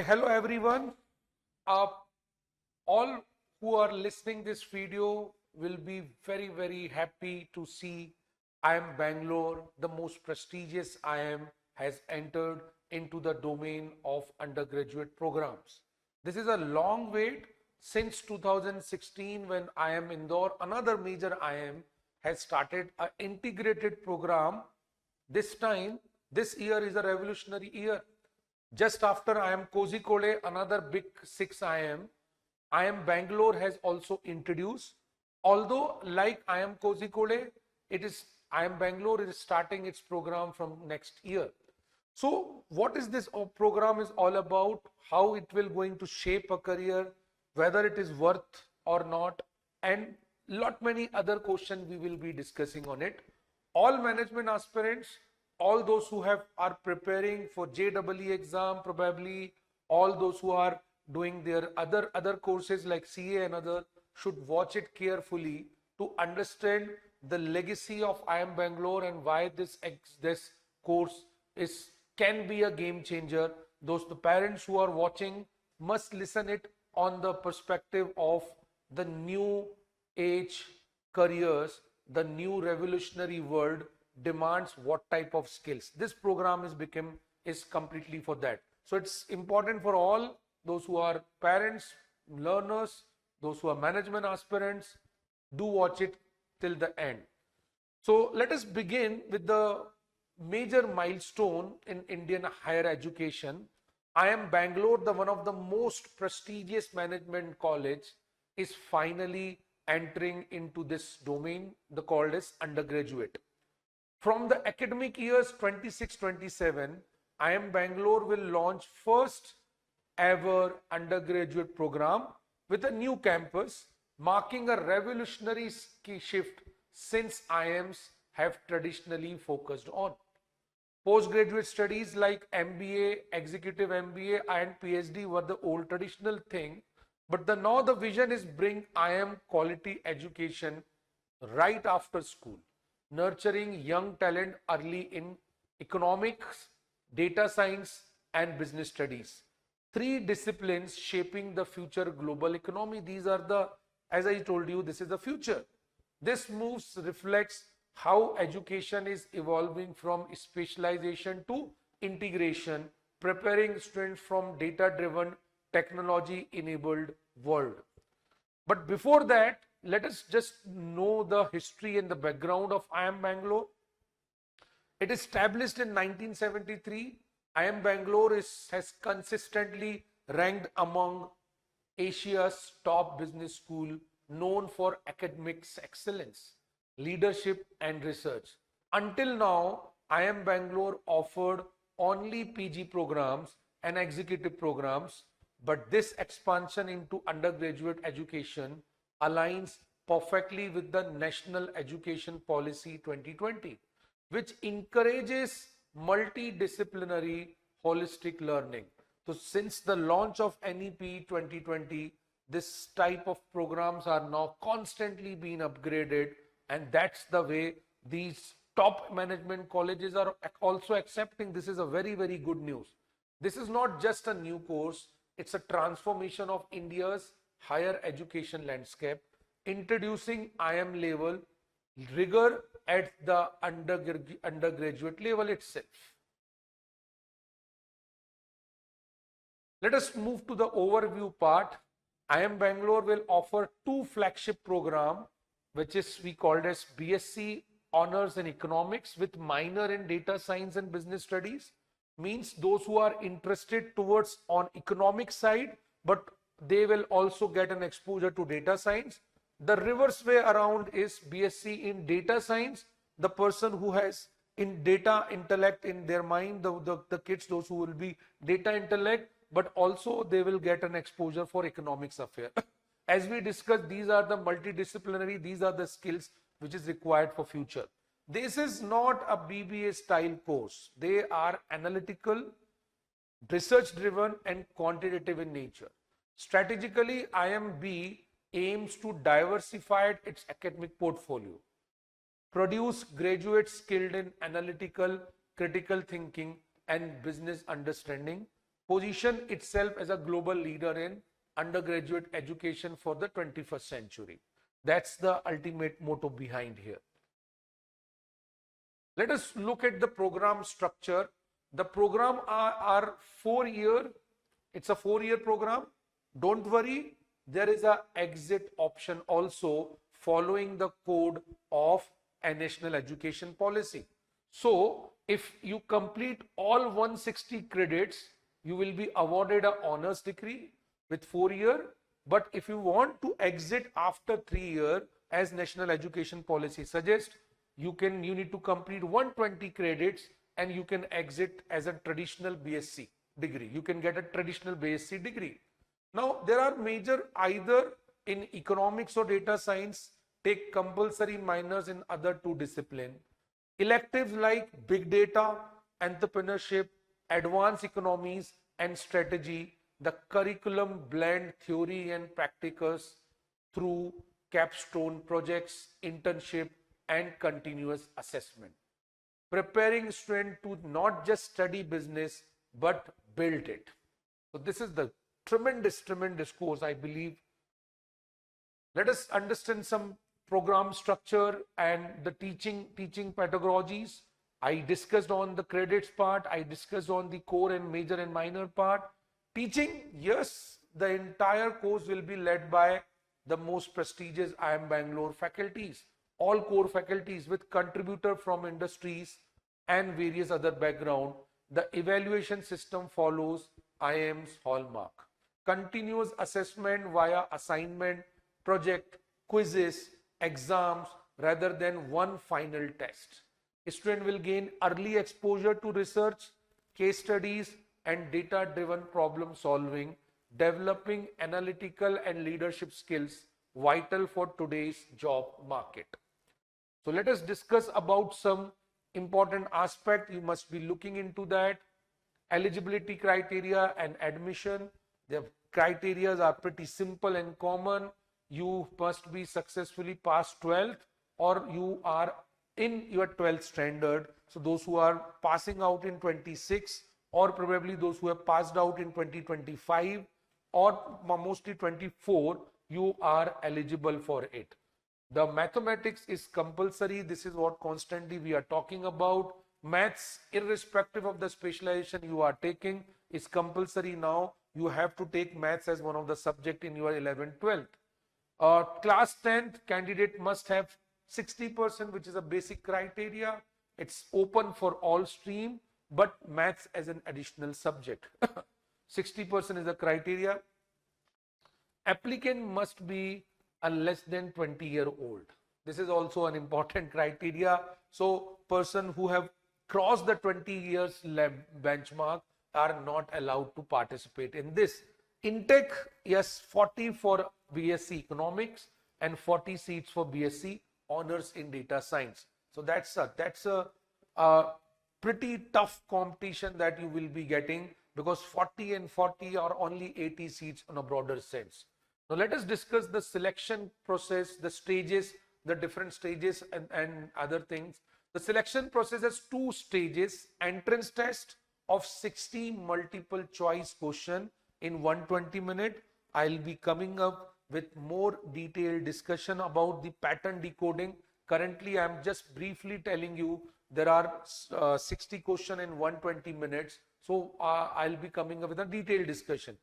Hello everyone. Uh, all who are listening this video will be very happy to see IIM Bangalore, the most prestigious IIM, has entered into the domain of undergraduate programs. This is a long wait since 2016 when IIM Indore, another major IIM, has started an integrated program. This time, this year is a revolutionary year. Just after IIM Kozhikode, another big 6 IIM, IIM Bangalore has also introduced. Although like IIM Kozhikode, IIM Bangalore is starting its program from next year. So what is this program is all about, how it will going to shape a career, whether it is worth or not, and lot many other questions we will be discussing on it. All management aspirants, all those who are preparing for JEE exam, probably all those who are doing their other courses like CA and other, should watch it carefully to understand the legacy of IIM Bangalore and why this course can be a game changer. The parents who are watching must listen it on the perspective of the new age careers, the new revolutionary world demands what type of skills. This program is completely for that. So it's important for all those who are parents, learners, those who are management aspirants, do watch it till the end. So let us begin with the major milestone in Indian higher education. IIM Bangalore, one of the most prestigious management college, is finally entering into this domain, called as undergraduate. From the academic years 26-27, IIM Bangalore will launch first ever undergraduate program with a new campus, marking a revolutionary shift since IIMs have traditionally focused on. Postgraduate studies like MBA, executive MBA and PhD were the old traditional thing, but now the vision is bring IIM quality education right after school, nurturing young talent early in economics, data science and business studies. Three disciplines shaping the future global economy. These are as I told you, this is the future. This move reflects how education is evolving from specialization to integration, preparing students from data-driven, technology-enabled world. But before that, let us just know the history and the background of IIM Bangalore. It is established in 1973. IIM Bangalore has consistently ranked among Asia's top business school, known for academics excellence, leadership and research. Until now, IIM Bangalore offered only PG programs and executive programs, but this expansion into undergraduate education aligns perfectly with the National Education Policy 2020, which encourages multidisciplinary holistic learning. So since the launch of NEP 2020, this type of programs are now constantly being upgraded, and that's the way these top management colleges are also accepting. This is a very good news. This is not just a new course, it's a transformation of India's higher education landscape, introducing IIM level rigor at the undergraduate level itself. Let us move to the overview part. IIM Bangalore will offer two flagship programs, which is we called as BSc Honors in Economics with minor in Data Science and Business Studies. Means those who are interested towards on economic side, but they will also get an exposure to data science. The reverse way around is BSc in Data Science. The person who has in data intellect in their mind, the kids, those who will be data intellect, but also they will get an exposure for economics affair. As we discussed, these are the multidisciplinary, these are the skills which is required for future. This is not a BBA style course. They are analytical, research driven and quantitative in nature. Strategically, IIMB aims to diversify its academic portfolio, produce graduates skilled in analytical, critical thinking, and business understanding, position itself as a global leader in undergraduate education for the 21st century. That's the ultimate motto behind here. Let us look at the program structure. The program are 4 year. It's a 4 year program. Don't worry, there is a exit option also following the code of a national education policy. So if you complete all 160 credits, you will be awarded an honors degree with 4 year. But if you want to exit after 3 year, as national education policy suggests, you need to complete 120 credits and you can exit as a traditional BSc degree. You can get a traditional BSc degree. Now, there are major either in economics or data science, take compulsory minors in other two disciplines. Electives like big data, entrepreneurship, advanced economies and strategy. The curriculum blend theory and practicals through capstone projects, internship and continuous assessment. Preparing students to not just study business, but build it. So this is the tremendous course, I believe. Let us understand some program structure and the teaching pedagogies. I discussed on the credits part. I discussed on the core and major and minor part. Teaching, yes, the entire course will be led by the most prestigious IIM Bangalore faculties, all core faculties with contributor from industries and various other background. The evaluation system follows IIM's hallmark. Continuous assessment via assignment, project, quizzes, exams rather than one final test. A student will gain early exposure to research, case studies and data-driven problem solving, developing analytical and leadership skills vital for today's job market. So let us discuss about some important aspect. You must be looking into that. Eligibility criteria and admission. The criteria are pretty simple and common. You must be successfully past 12th or you are in your 12th standard. So those who are passing out in 26 or probably those who have passed out in 2025 or mostly 24, you are eligible for it. The mathematics is compulsory. This is what constantly we are talking about. Maths, irrespective of the specialization you are taking, is compulsory now. You have to take maths as one of the subject in your 11th, 12th. Class 10th candidate must have 60%, which is a basic criteria. It's open for all stream, but maths as an additional subject. 60% is the criteria. Applicant must be a less than 20-year-old. This is also an important criteria. So person who have crossed the 20 years benchmark are not allowed to participate in this. Intake, yes, 40 for BSc Economics and 40 seats for BSc Honors in Data Science. So that's a pretty tough competition that you will be getting, because 40 and 40 are only 80 seats on a broader sense. Now let us discuss the selection process, the stages, the different stages and other things. The selection process has two stages: entrance test of 60 multiple choice question in 120 minutes. I'll be coming up with more detailed discussion about the pattern decoding. Currently, I'm just briefly telling you there are 60 question in 120 minutes. So I'll be coming up with a detailed discussion.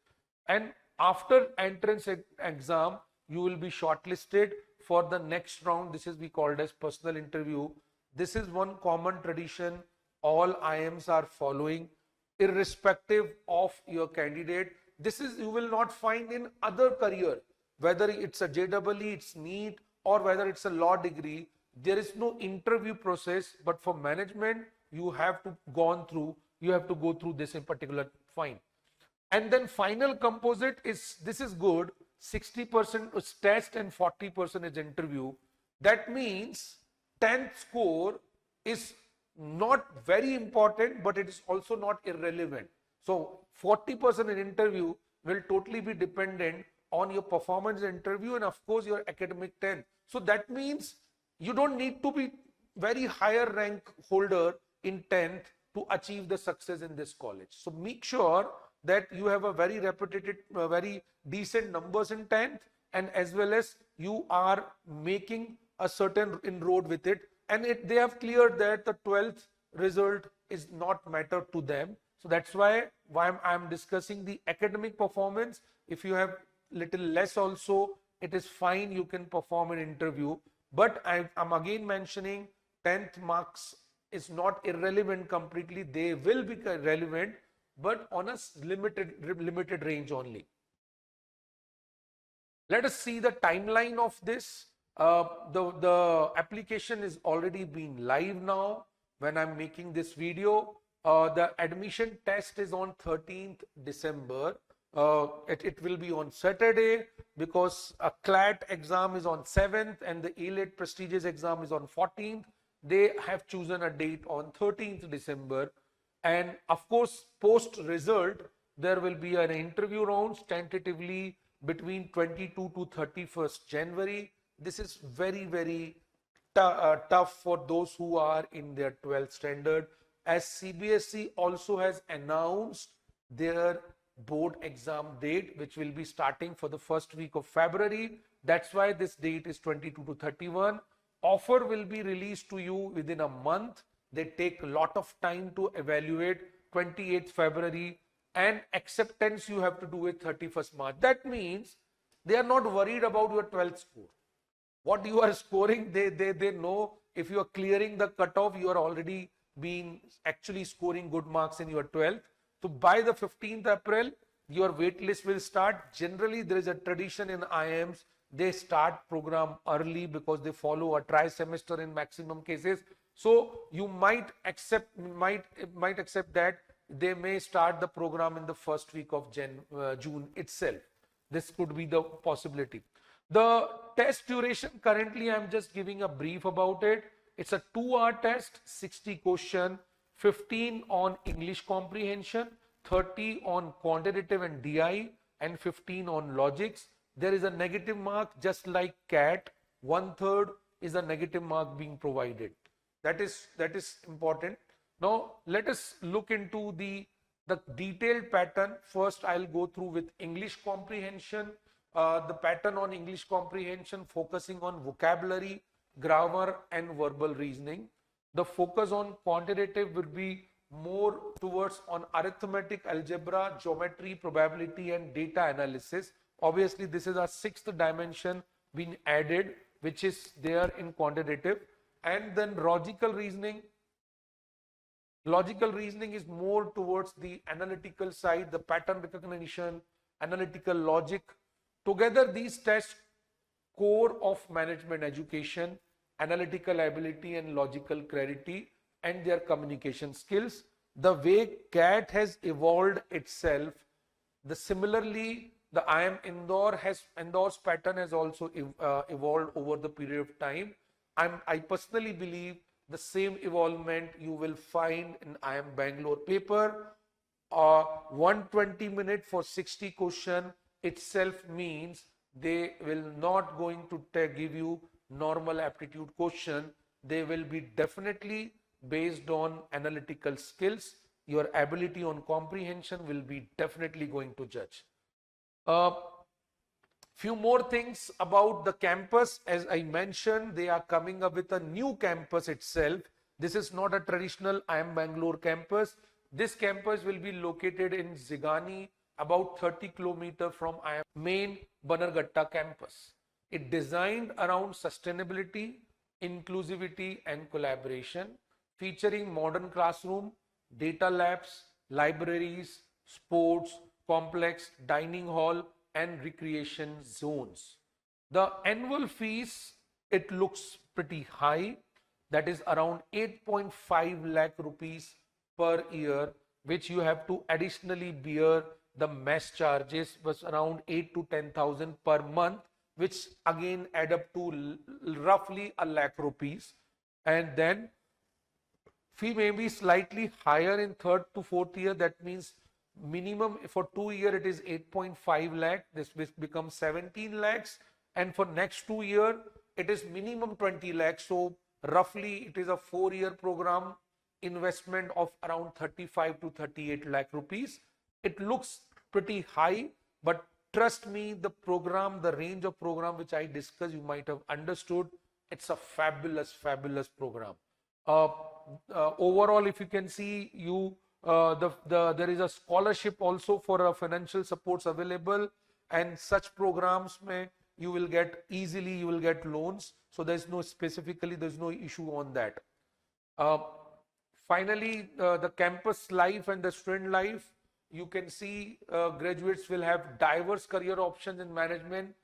And after entrance exam, you will be shortlisted for the next round. This is we called as personal interview. This is one common tradition all IIMs are following, irrespective of your candidate. This is you will not find in other career, whether it's a JEE, it's NEET, or whether it's a law degree. There is no interview process, but for management, you have to go through this in particular. Fine. And then final composite is, this is good, 60% is test and 40% is interview. That means 10th score is not very important, but it is also not irrelevant. So 40% in interview will totally be dependent on your performance interview, and of course your academic 10. So that means you don't need to be very higher rank holder in 10th to achieve the success in this college. So make sure that you have a very reputed, very decent numbers in 10th, and as well as you are making a certain inroad with it, and they have cleared that the 12th result is not matter to them. So that's why I'm discussing the academic performance. If you have little less also, it is fine, you can perform an interview. But I'm again mentioning 10th marks is not irrelevant completely. They will be relevant, but on a limited range only. Let us see the timeline of this. The application is already been live now when I'm making this video. The admission test is on 13th December. It will be on Saturday because a CLAT exam is on 7th and the ALET prestigious exam is on 14th. They have chosen a date on 13th December. And of course, post result, there will be an interview rounds tentatively between 22 to 31st January. This is very, very tough for those who are in their 12th standard, as CBSE also has announced their board exam date, which will be starting for the first week of February. That's why this date is 22 to 31. Offer will be released to you within a month. They take a lot of time to evaluate. 28th February, and acceptance you have to do it 31st March. That means they are not worried about your 12th score. What you are scoring, they know. If you are clearing the cutoff, you are already been actually scoring good marks in your 12th. So by the 15th April, your wait list will start. Generally, there is a tradition in IIMs. They start program early because they follow a tri-semester in maximum cases. So you might accept that they may start the program in the first week of June itself. This could be the possibility. The test duration, currently I'm just giving a brief about it. It's a 2-hour test, 60 question, 15 on English comprehension, 30 on quantitative and DI, and 15 on logics. There is a negative mark just like CAT. 1/3 is a negative mark being provided. That is important. Now let us look into the detailed pattern. First I'll go through with English comprehension. The pattern on English comprehension focusing on vocabulary, grammar and verbal reasoning. The focus on quantitative will be more towards on arithmetic, algebra, geometry, probability and data analysis. Obviously this is our 6th dimension being added, which is there in quantitative. And then logical reasoning. Logical reasoning is more towards the analytical side, the pattern recognition, analytical logic. Together these tests core of management education, analytical ability and logical clarity and their communication skills. The way CAT has evolved itself, similarly the IIM Indore's pattern has also evolved over the period of time. I personally believe the same evolvement you will find in IIM Bangalore paper. 120 minutes for 60 question itself means they will not going to give you normal aptitude question. They will be definitely based on analytical skills. Your ability on comprehension will be definitely going to judge. Few more things about the campus. As I mentioned, they are coming up with a new campus itself. This is not a traditional IIM Bangalore campus. This campus will be located in Zigani, about 30 kilometers from IIM main Bannerghatta campus. It designed around sustainability, inclusivity and collaboration, featuring modern classroom, data labs, libraries, sports, complex, dining hall and recreation zones. The annual fees, it looks pretty high. That is around 8.5 lakh rupees per year, which you have to additionally bear the mess charges, was around 8 to 10,000 per month, which again add up to roughly a lakh rupees. And then fee may be slightly higher in 3rd to 4th year. That means minimum for 2 year it is 8.5 lakh. This becomes 17 lakhs, and for next 2 year it is minimum 20 lakhs. So roughly it is a 4 year program, investment of around 35 to 38 lakh rupees. It looks pretty high, but trust me, the program, the range of program which I discussed, you might have understood. It's a fabulous, fabulous program. Uh, Overall, if you can see, there is a scholarship also for financial supports available, and such programs may you will get easily, you will get loans. So there's no specifically, there's no issue on that. Uh, Finally, the campus life and the student life, you can see graduates will have diverse career options in management,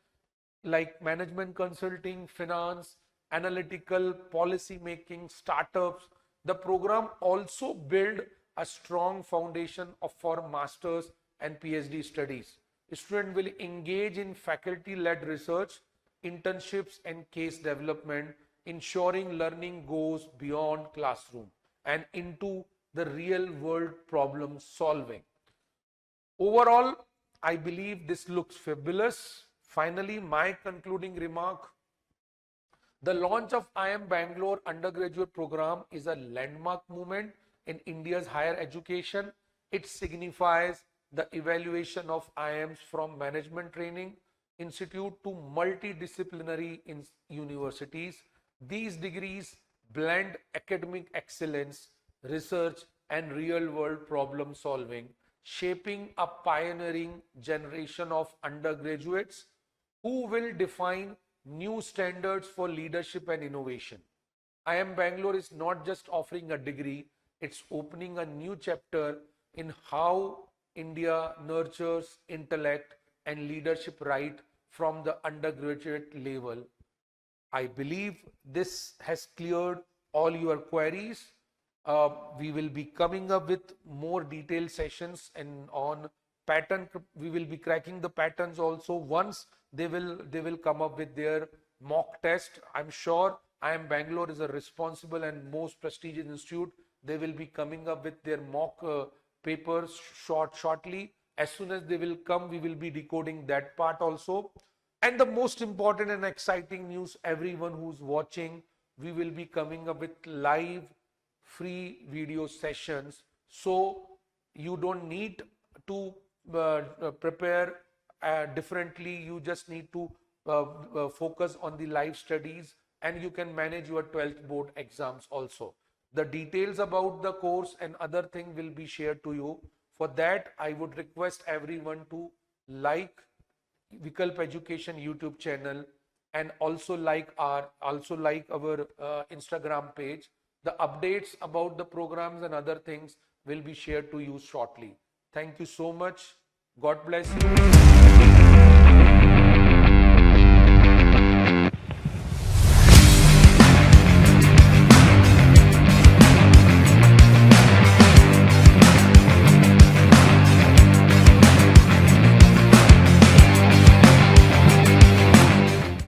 like management consulting, finance, analytical, policy making, startups. The program also build a strong foundation for masters and PhD studies. Students will engage in faculty-led research, internships, and case development, ensuring learning goes beyond classroom and into the real world problem solving. Overall, I believe this looks fabulous. Finally, my concluding remark: the launch of IIM Bangalore undergraduate program is a landmark moment in India's higher education. It signifies the evaluation of IIMs from management training institute to multidisciplinary universities. These degrees blend academic excellence, research, and real world problem solving, shaping a pioneering generation of undergraduates who will define new standards for leadership and innovation. IIM Bangalore is not just offering a degree, it's opening a new chapter in how India nurtures intellect and leadership right from the undergraduate level. I believe this has cleared all your queries. We will be coming up with more detailed sessions and on pattern. We will be cracking the patterns also once they will come up with their mock test. I'm sure IIM Bangalore is a responsible and most prestigious institute. They will be coming up with their mock papers shortly. As soon as they will come, we will be decoding that part also. And the most important and exciting news, everyone who's watching, we will be coming up with live free video sessions. So you don't need to prepare differently. You just need to focus on the live studies, and you can manage your 12th board exams also. The details about the course and other thing will be shared to you. For that, I would request everyone to like Vikalp Education YouTube channel, and also like our Instagram page. The updates about the programs and other things will be shared to you shortly. Thank you so much. God bless you.